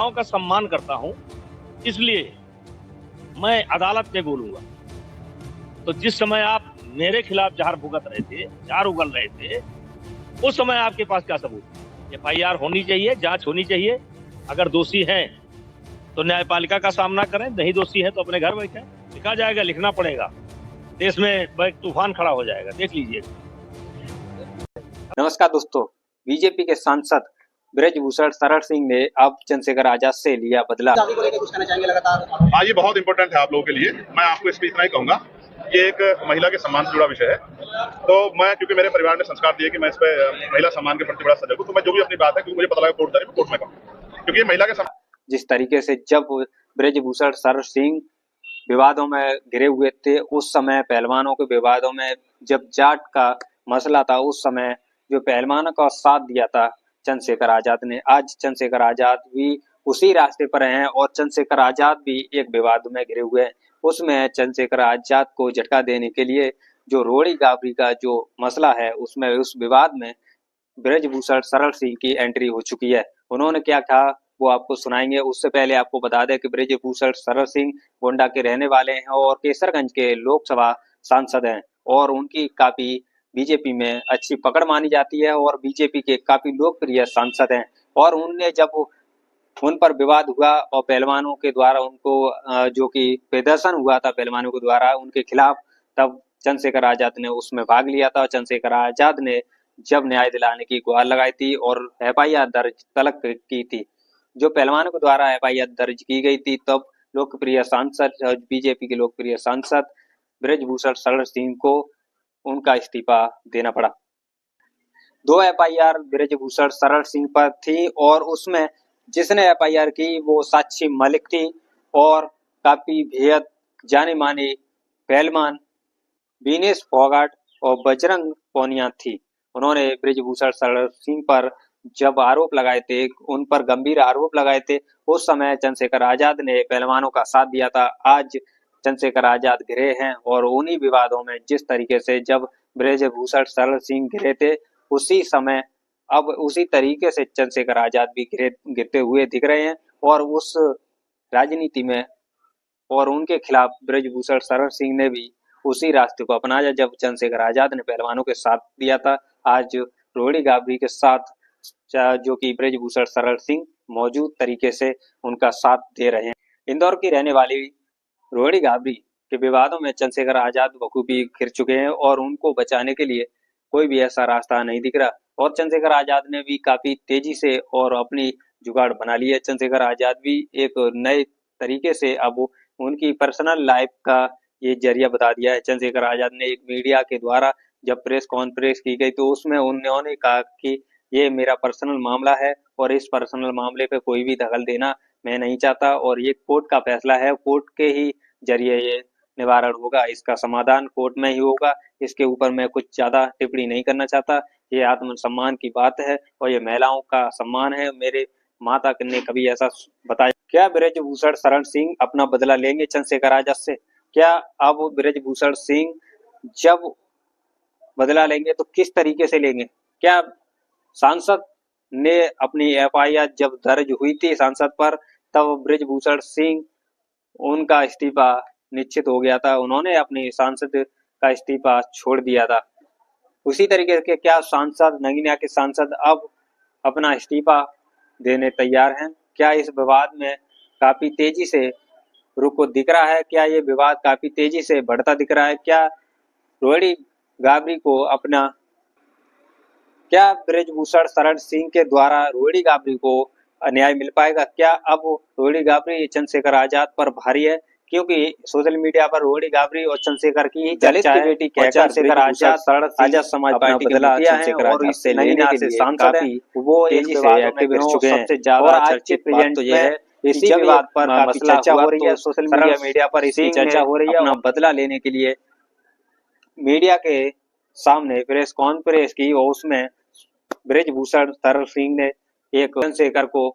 महिलाओं का सम्मान करता हूं, इसलिए मैं अदालत में बोलूंगा। तो जिस समय आप मेरे खिलाफ जहर भुगत रहे थे, जहर उगल रहे थे, उस समय आपके पास क्या सबूत? एफआईआर होनी चाहिए, जांच होनी चाहिए। अगर दोषी हैं तो न्यायपालिका का सामना करें, नहीं दोषी है तो अपने घर बैठे। लिखा जाएगा, लिखना पड़ेगा, देश में एक तूफान खड़ा हो जाएगा, देख लीजिए। नमस्कार दोस्तों, बीजेपी के सांसद ब्रजभूषण शरण सिंह ने अब चंद्रशेखर आजाद से लिया बदला। को लेकर कुछ कहना चाहेंगे लगातार? हाँ, ये बहुत इंपॉर्टेंट है आप लोगों के लिए। मैं आपको इस पे इतना ही कहूंगा, ये एक महिला के सम्मान से जुड़ा विषय है। तो मैं, क्योंकि मेरे परिवार ने संस्कार दिए कि मैं इस पे महिला सम्मान के प्रति बड़ा सजग हूँ, तो मैं जो भी अपनी बात है, क्योंकि मुझे पता लगा कोर्ट जारी, कोर्ट में कहूँ, क्योंकि ये महिला के जिस तरीके से जब ब्रजभूषण शरण सिंह विवादों में घिरे हुए थे, उस समय पहलवानों के विवादों में जब जाट का मसला था, उस समय जो पहलवानों का साथ दिया था चंद्रशेखर आजाद ने, आज चंद्रशेखर आजाद भी उसी रास्ते पर हैं और चंद्रशेखर आजाद भी एक विवाद में घिरे हुए हैं। उसमें चंद्रशेखर आजाद को झटका देने के लिए जो रोड़ी गाबरी का जो मसला है, उसमें उस विवाद में ब्रजभूषण शरण सिंह की एंट्री हो चुकी है। उन्होंने क्या कहा वो आपको सुनाएंगे। उससे पहले आपको बता दें कि ब्रजभूषण शरण सिंह गोंडा के रहने वाले हैं और केसरगंज के लोकसभा सांसद हैं और उनकी काफी बीजेपी में अच्छी पकड़ मानी जाती है और बीजेपी के काफी लोकप्रिय सांसद हैं। और उनने जब उन पर विवाद हुआ और पहलवानों के द्वारा उनको जो कि प्रदर्शन हुआ था पहलवानों के द्वारा उनके खिलाफ, तब चंद्रशेखर आजाद ने उसमें भाग लिया था। चंद्रशेखर आजाद ने जब न्याय दिलाने की गुहार लगाई थी और एफआईआर दर्ज तलब की थी, जो पहलवानों के द्वारा एफआईआर दर्ज की गई थी, तब लोकप्रिय सांसद, बीजेपी के लोकप्रिय सांसद ब्रजभूषण शरण सिंह को उनका इस्तीफा देना पड़ा। 2 एफआईआर ब्रजभूषण शरण सिंह पर थी और उसमें जिसने एफआईआर की वो साक्षी मलिक थी और काफी बेहद जाने माने पहलवान विनेश फोगाट और बजरंग पूनिया थी। उन्होंने ब्रजभूषण शरण सिंह पर जब आरोप लगाए थे, उन पर गंभीर आरोप लगाए थे, उस समय चंद्रशेखर आजाद ने पहलवानों का साथ दिया था। आज चंद्रशेखर आजाद घिरे हैं और उन्हीं विवादों में जिस तरीके से जब ब्रजभूषण शरण सिंह घिरे थे, उसी समय अब उसी तरीके से चंद्रशेखर आजाद भी गिरते हुए दिख रहे हैं और उस राजनीति में और उनके खिलाफ ब्रजभूषण शरण सिंह ने भी उसी रास्ते को अपनाया जब चंद्रशेखर आजाद ने पहलवानों के साथ दिया था। आज रोड़ी गाबरी के साथ जो कि ब्रजभूषण शरण सिंह मौजूद तरीके से उनका साथ दे रहे हैं। इंदौर की रहने वाली रोड़ी गाबरी के विवादों में चंद्रशेखर आजाद बखूबी घिर चुके हैं और उनको बचाने के लिए कोई भी ऐसा रास्ता नहीं दिख रहा और चंद्रशेखर आजाद ने भी काफी तेजी से और अपनी जुगाड़ बना ली है। चंद्रशेखर आजाद भी एक नए तरीके से अब उनकी पर्सनल लाइफ का ये जरिया बता दिया है। चंद्रशेखर आजाद ने एक मीडिया के द्वारा जब प्रेस कॉन्फ्रेंस की गई तो उसमें उन्होंने कहा कि ये मेरा पर्सनल मामला है और इस पर्सनल मामले पे कोई भी दखल देना मैं नहीं चाहता और ये कोर्ट का फैसला है, कोर्ट के ही जरिए ये निवारण होगा, इसका समाधान कोर्ट में ही होगा। इसके ऊपर मैं कुछ ज्यादा टिप्पणी नहीं करना चाहता। ये आत्मसम्मान की बात है और ये महिलाओं का सम्मान है। मेरे माता ने कभी ऐसा बताया। क्या ब्रजभूषण शरण सिंह अपना बदला लेंगे चंद्रशेखर आजाद से? क्या अब ब्रजभूषण सिंह जब बदला लेंगे तो किस तरीके से लेंगे? क्या सांसद ने अपनी एफआईआर जब दर्ज हुई थी सांसद पर, तब ब्रजभूषण सिंह उनका इस्तीफा निश्चित हो गया था, उन्होंने अपनी सांसद का इस्तीफा छोड़ दिया था। उसी तरीके के क्या सांसद, नगीना के सांसद अब अपना इस्तीफा देने तैयार हैं? क्या इस विवाद में काफी तेजी से रुख दिख रहा है? क्या ये विवाद काफी तेजी से बढ़ता दिख रहा है? क्या रोड़ी गाबरी को अपना, क्या ब्रजभूषण शरण सिंह के द्वारा रोड़ी गाबरी को न्याय मिल पाएगा? क्या अब रोड़ी गाबरी चंद्रशेखर आजाद पर भारी है? क्योंकि सोशल मीडिया पर रोड़ी गाबरी और चंद्रशेखर की दलित की बेटी कहकर चंद्रशेखर आजाद समाज पार्टी के मुखिया हैं और इससे लेने के लिए काफी वो तेजी से एक्टिव हो चुके हैं। सबसे ज्यादा चर्चित बात तो यह है इसी विवाद पर काफी चर्चा हो रही है, सोशल मीडिया पर इसकी चर्चा हो रही है। अपना बदला लेने के लिए मीडिया के सामने प्रेस कॉन्फ्रेंस की और उसमें ब्रजभूषण शरण सिंह ने एक चंद्रशेखर को